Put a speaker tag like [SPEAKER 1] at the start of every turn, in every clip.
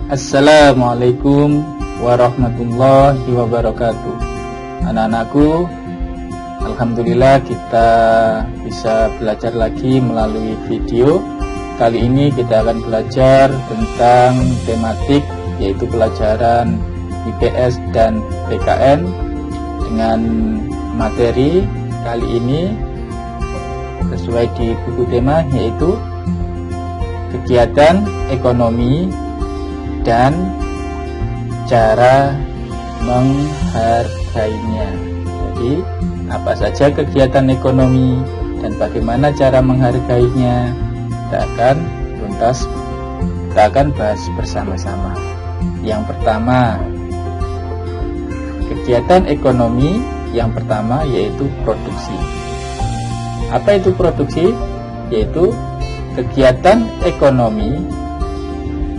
[SPEAKER 1] Assalamualaikum warahmatullahi wabarakatuh. Anak-anakku, alhamdulillah kita bisa belajar lagi melalui video. Kali ini kita akan belajar tentang tematik, yaitu pelajaran IPS dan PKN dengan materi kali ini sesuai di buku tema, yaitu kegiatan ekonomi dan cara menghargainya. Jadi, apa saja kegiatan ekonomi dan bagaimana cara menghargainya, kita akan bahas bersama-sama. Yang pertama, kegiatan ekonomi yang pertama yaitu produksi. Apa itu produksi? Yaitu kegiatan ekonomi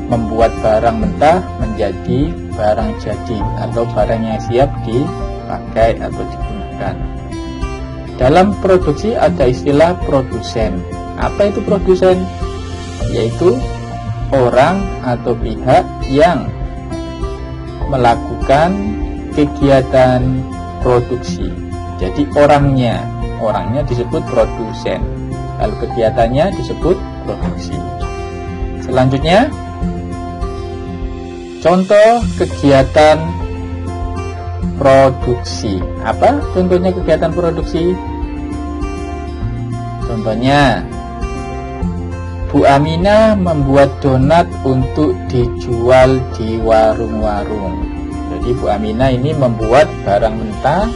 [SPEAKER 1] membuat barang mentah menjadi barang jadi atau barang yang siap dipakai atau digunakan. Dalam produksi ada istilah produsen. Apa itu produsen? Yaitu orang atau pihak yang melakukan kegiatan produksi. Jadi orangnya disebut produsen. Kalau kegiatannya disebut produksi. Selanjutnya, contoh kegiatan produksi. Apa contohnya kegiatan produksi? Contohnya, Bu Aminah membuat donat untuk dijual di warung-warung. Jadi Bu Aminah ini membuat barang mentah,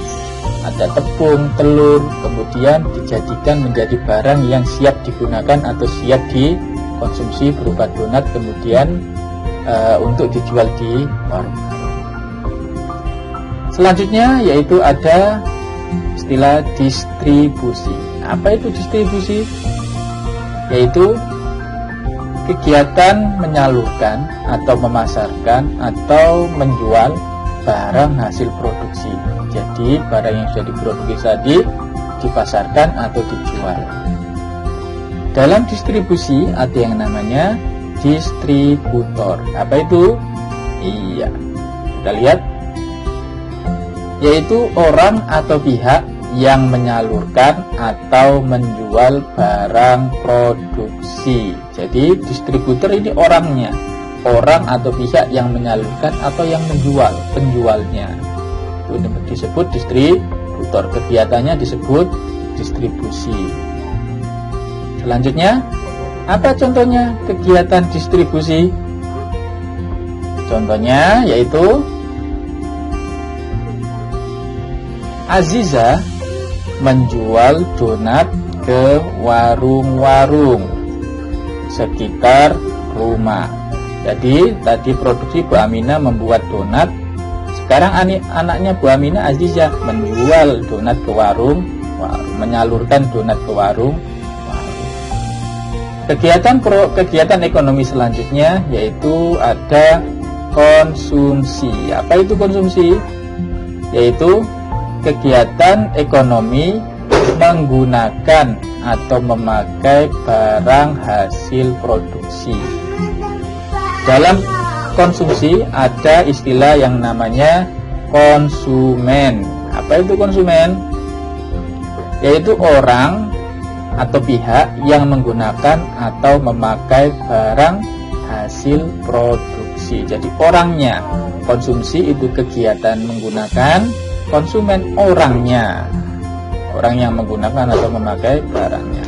[SPEAKER 1] ada tepung, telur, kemudian dijadikan menjadi barang yang siap digunakan atau siap dikonsumsi berupa donat, kemudian untuk dijual di warung. Selanjutnya yaitu ada istilah distribusi. Apa itu distribusi? Yaitu kegiatan menyalurkan atau memasarkan atau menjual barang hasil produksi. Jadi barang yang sudah diproduksi tadi dipasarkan atau dijual. Dalam distribusi ada yang namanya distributor. Apa itu? Iya, kita lihat, yaitu orang atau pihak yang menyalurkan atau menjual barang produksi. Jadi distributor ini orangnya, orang atau pihak yang menyalurkan atau yang menjual, penjualnya. Itu disebut distributor. Kegiatannya disebut distribusi. Selanjutnya, apa contohnya kegiatan distribusi? Contohnya yaitu Aziza menjual donat ke warung-warung sekitar rumah. Jadi tadi produksi Bu Aminah membuat donat. Sekarang anaknya Bu Aminah, Aziza, menjual donat ke warung, menyalurkan donat ke warung. Kegiatan ekonomi selanjutnya yaitu ada konsumsi. Apa itu konsumsi? Yaitu kegiatan ekonomi menggunakan atau memakai barang hasil produksi. Dalam konsumsi ada istilah yang namanya konsumen. Apa itu konsumen? Yaitu orang atau pihak yang menggunakan atau memakai barang hasil produksi. Jadi orangnya. Konsumsi itu kegiatan menggunakan, konsumen orangnya, orang yang menggunakan atau memakai barangnya.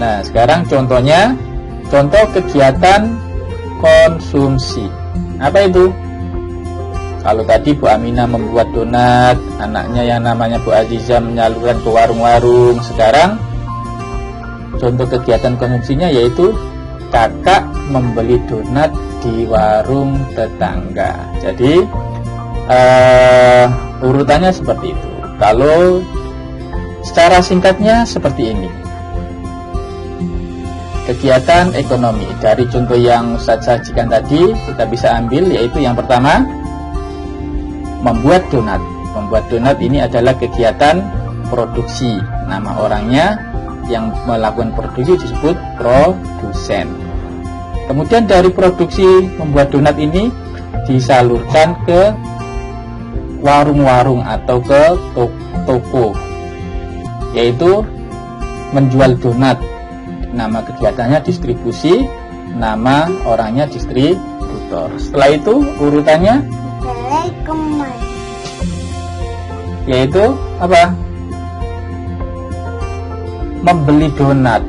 [SPEAKER 1] Nah, sekarang contoh kegiatan konsumsi. Apa itu? Kalau tadi Bu Aminah membuat donat, anaknya yang namanya Bu Aziza menyalurkan ke warung-warung. Sekarang contoh kegiatan konsumsinya yaitu kakak membeli donat di warung tetangga. Jadi urutannya seperti itu. Kalau secara singkatnya seperti ini. Kegiatan ekonomi dari contoh yang Ustaz sajikan tadi kita bisa ambil, yaitu yang pertama, membuat donat. Membuat donat ini adalah kegiatan produksi. Nama orangnya yang melakukan produksi disebut produsen. Kemudian dari produksi membuat donat ini disalurkan ke warung-warung atau ke toko, yaitu menjual donat. Nama kegiatannya distribusi, nama orangnya distributor. Setelah itu urutannya yaitu apa? Membeli donat.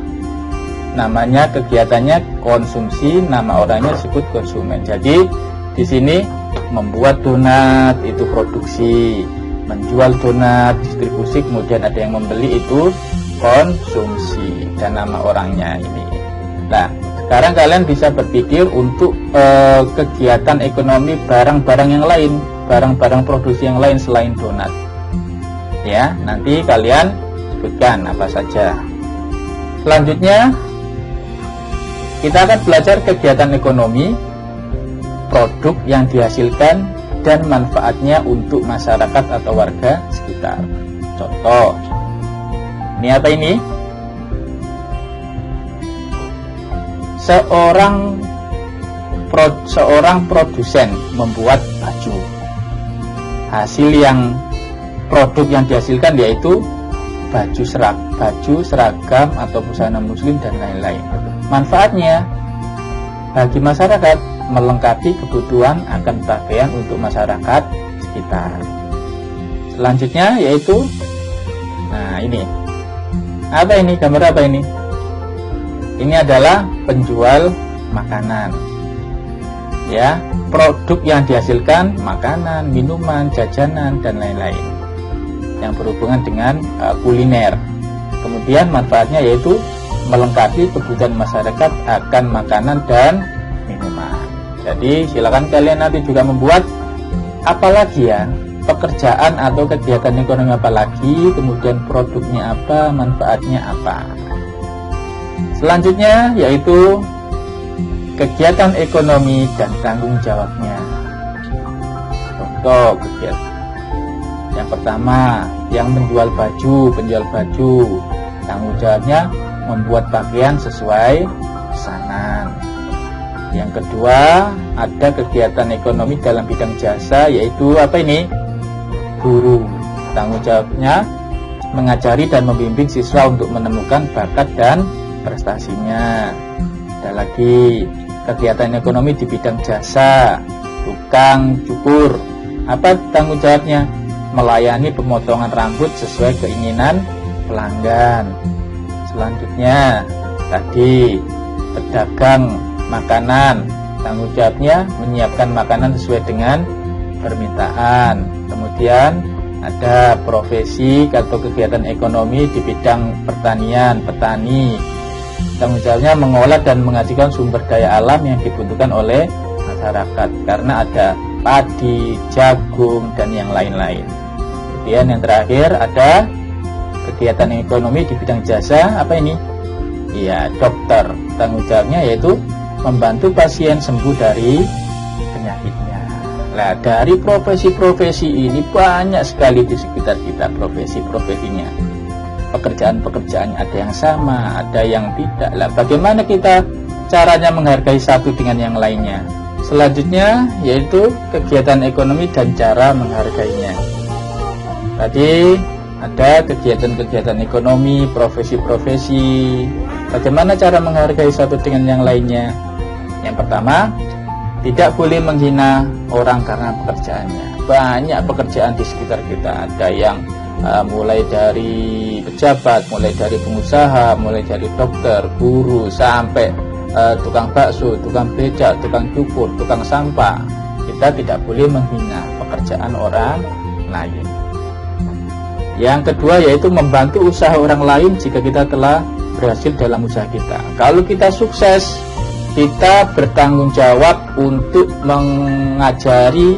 [SPEAKER 1] Namanya kegiatannya konsumsi, nama orangnya disebut konsumen. Jadi di sini membuat donat itu produksi, menjual donat distribusi, kemudian ada yang membeli itu konsumsi, dan nama orangnya ini. Nah, sekarang kalian bisa berpikir untuk kegiatan ekonomi barang-barang yang lain, barang-barang produksi yang lain selain donat. Ya, nanti kalian sebutkan apa saja. Selanjutnya kita akan belajar kegiatan ekonomi, produk yang dihasilkan, dan manfaatnya untuk masyarakat atau warga sekitar. Contoh, ini apa ini? Seorang produsen membuat baju. Produk yang dihasilkan yaitu baju seragam atau busana muslim dan lain-lain. Manfaatnya bagi masyarakat melengkapi kebutuhan akan pakaian untuk masyarakat sekitar. Selanjutnya yaitu, nah ini apa ini, gambar apa ini? Ini adalah penjual makanan. Ya, produk yang dihasilkan makanan, minuman, jajanan dan lain-lain yang berhubungan dengan kuliner. Kemudian manfaatnya yaitu melengkapi kebutuhan masyarakat akan makanan dan minuman. Jadi silakan kalian nanti juga membuat apalagi ya, pekerjaan atau kegiatan ekonomi apalagi, kemudian produknya apa, manfaatnya apa. Selanjutnya yaitu kegiatan ekonomi dan tanggung jawabnya. Contoh kegiatan yang pertama, yang menjual baju, tanggung jawabnya membuat pakaian sesuai pesanan. Yang kedua, ada kegiatan ekonomi dalam bidang jasa, yaitu apa ini? Guru. Tanggung jawabnya mengajari dan membimbing siswa untuk menemukan bakat dan prestasinya. Ada lagi kegiatan ekonomi di bidang jasa, tukang cukur. Apa tanggung jawabnya? Melayani pemotongan rambut sesuai keinginan pelanggan. Selanjutnya tadi pedagang makanan, tanggung jawabnya menyiapkan makanan sesuai dengan permintaan. Kemudian ada profesi atau kegiatan ekonomi di bidang pertanian, petani, tanggung jawabnya mengolah dan menghasilkan sumber daya alam yang dibutuhkan oleh masyarakat, karena ada padi, jagung dan yang lain-lain. Kemudian yang terakhir ada kegiatan ekonomi di bidang jasa, apa ini? Iya, dokter. Tanggung jawabnya yaitu membantu pasien sembuh dari penyakitnya. Nah, dari profesi-profesi ini banyak sekali di sekitar kita profesi-profesinya. Pekerjaan-pekerjaan ada yang sama, ada yang tidak. Lah, bagaimana kita caranya menghargai satu dengan yang lainnya? Selanjutnya yaitu kegiatan ekonomi dan cara menghargainya. Tadi ada kegiatan-kegiatan ekonomi, profesi-profesi. Bagaimana cara menghargai satu dengan yang lainnya? Yang pertama, tidak boleh menghina orang karena pekerjaannya. Banyak pekerjaan di sekitar kita. Ada yang mulai dari pejabat, mulai dari pengusaha, mulai dari dokter, guru, sampai tukang bakso, tukang becak, tukang cukur, tukang sampah. Kita tidak boleh menghina pekerjaan orang lain. Yang kedua yaitu membantu usaha orang lain jika kita telah berhasil dalam usaha kita. Kalau kita sukses, kita bertanggung jawab untuk mengajari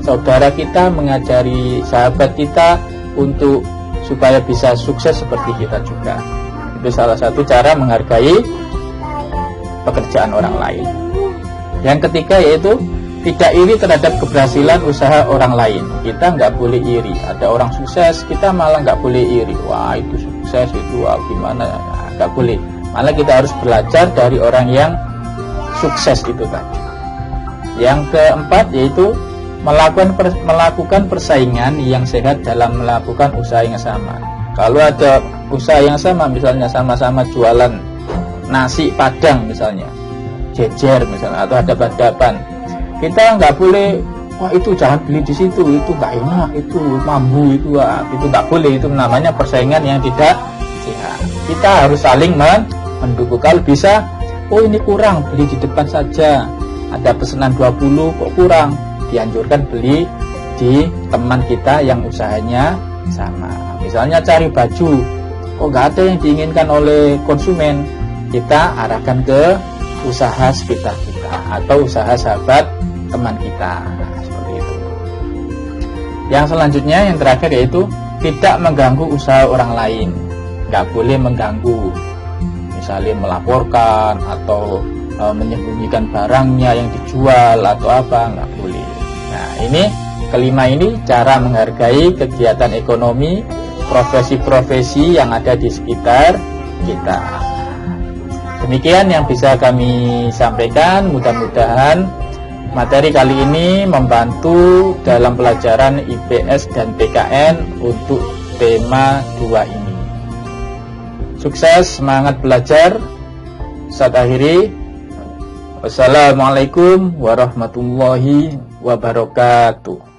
[SPEAKER 1] saudara kita, mengajari sahabat kita untuk supaya bisa sukses seperti kita juga. Itu salah satu cara menghargai pekerjaan orang lain. Yang ketiga yaitu tidak iri terhadap keberhasilan usaha orang lain. Kita nggak boleh iri. Ada orang sukses, kita malah nggak boleh iri. Wah, itu sukses, itu wah, gimana? Nggak boleh. Malah kita harus belajar dari orang yang sukses itu tadi. Yang keempat yaitu melakukan persaingan yang sehat dalam melakukan usaha yang sama. Kalau ada usaha yang sama, misalnya sama-sama jualan nasi padang misalnya, jejer misalnya, atau hadapan-hadapan, kita nggak boleh, wah itu jangan beli di situ, itu nggak enak, itu mambu, itu nggak boleh. Itu namanya persaingan yang tidak sehat. Kita harus saling mendukung. Kalau bisa, oh ini kurang, beli di depan saja, ada pesanan 20 kok kurang, dianjurkan beli di teman kita yang usahanya sama. Misalnya cari baju, kok nggak ada yang diinginkan oleh konsumen, kita arahkan ke usaha sekitar kita atau usaha sahabat teman kita, seperti itu. Yang selanjutnya, yang terakhir yaitu tidak mengganggu usaha orang lain. Nggak boleh mengganggu, misalnya melaporkan atau menyembunyikan barangnya yang dijual atau apa, nggak boleh. Nah, ini kelima ini cara menghargai kegiatan ekonomi, profesi-profesi yang ada di sekitar kita. Demikian yang bisa kami sampaikan. Mudah-mudahan materi kali ini membantu dalam pelajaran IPS dan PKN untuk tema 2 ini. Sukses, semangat belajar. Saya akhiri. Wassalamualaikum warahmatullahi wabarakatuh.